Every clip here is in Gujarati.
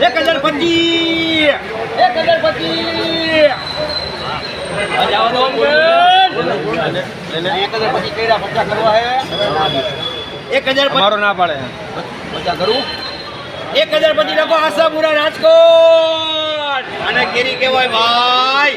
1025 જાઓ દો 1025 કેડા 50 કરવા હે 1025 મારો ના પાડે 50 કરું 1025 લખો આશાપુરા રાજકોટ અને કેરી કહેવાય ભાઈ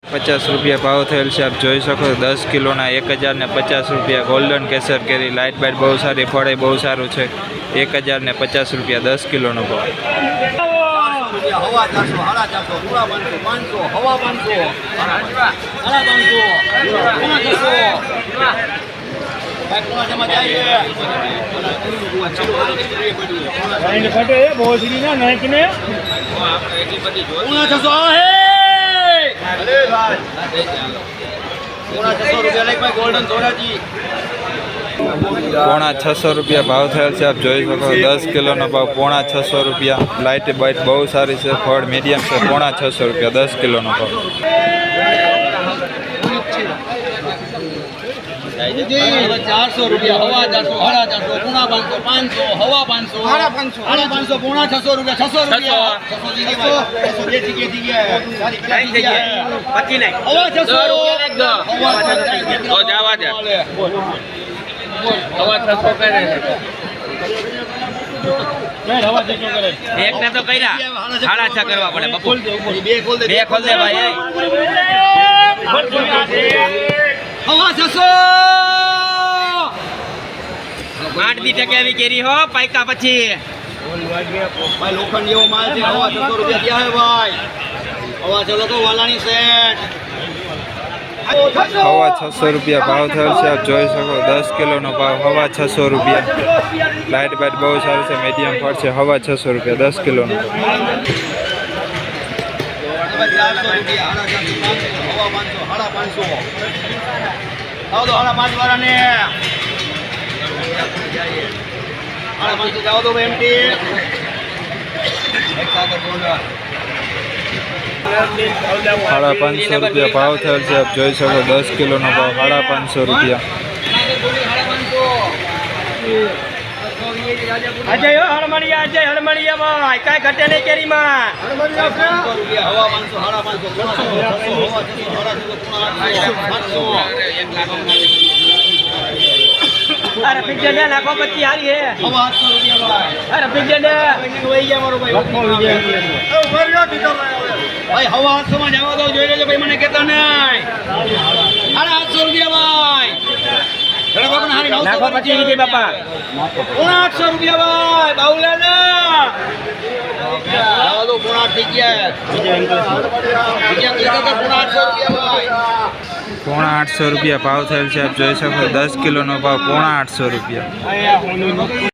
50 રૂપિયા ભાવ થયેલ છે આપ જોઈ શકો છો 10 કિલોના 1050 રૂપિયા ગોલ્ડન કેસર કેરી લાઇટ બાઇટ બહુ સારી ફળે બહુ સારું છે 1050 રૂપિયા 10 કિલોનો ભાવ હવા 400 સાડા 400 પૂરા 500 હવા 500 સાડા 500 પોણા 600 રૂપિયા ભાવ થયેલ છે આપ જોઈ શકો 10 કિલોનો ભાવ પોણા 600 રૂપિયા લાઇટ બાઇટ બહુ સારી છે ફળ મીડિયમ છે પોણા 600 રૂપિયા 10 કિલોનો ભાવ 400 રૂપિયા હવા 400 સાડા 400 પૂણા 500 500 હવા 500 સાડા 500 પૂણા 600 રૂપિયા 600 રૂપિયા એક ને તો કર્યા સાડા 6 કરવા પડે બપોર બે ખોલ દે ભાઈ હવા 600 8 દી ટકે આવી કેરી હો પાયકા પછી ભાઈ લોખંડ જેવો માલ છે હવા 600 રૂપિયા ત્યાં હે ભાઈ હવા ચલો તો વાલાની સેટ હવા 600 રૂપિયા ભાવ થયેલ છે આપ જોઈ શકો 10 કિલોનો ભાવ હવા 600 રૂપિયા લાઇટ બાઇટ બહુ સારું છે મીડિયમ ફળ છે હવા 600 રૂપિયા 10 કિલોનો ભાવ 400 રૂપિયા હવા 500 સાડા 500 આવો તો સાડા 5 વાળાને સાડા 500 જાઓ તો એમટી એક સાથે બોલો સાડા 500 રૂપિયા ભાવ થયેલ છે આપ જોઈ શકો 10 કિલોનો ભાવ સાડા 500 રૂપિયા અજય હળમળિયા ભાઈ કાંઈ ઘટે નહીં કેરીમાં હવા 500 સાડા 500 અરે પિક્ચર દે નાખો પછી હારી હે હવા 800 રૂપિયા ભાઈ અરે પિક્ચર દે વહી ગયા મારો ભાઈ ભાઈ હવા 800 માં જવા દો જોઈ લેજો ભાઈ મને કહેતા નહીં સાડા 800 રૂપિયા ભાઈ નાખો પછી વિજય બાપા 800 રૂપિયા ભાઈ બાઉલે ના જવા દો 8 થઈ ગયા પોણા 800 રૂપિયા ભાઈ પોણા 800 રૂપિયા ભાવ થયેલ છે આપ જોઈ શકો 10 કિલોનો ભાવ પોણા 800 રૂપિયા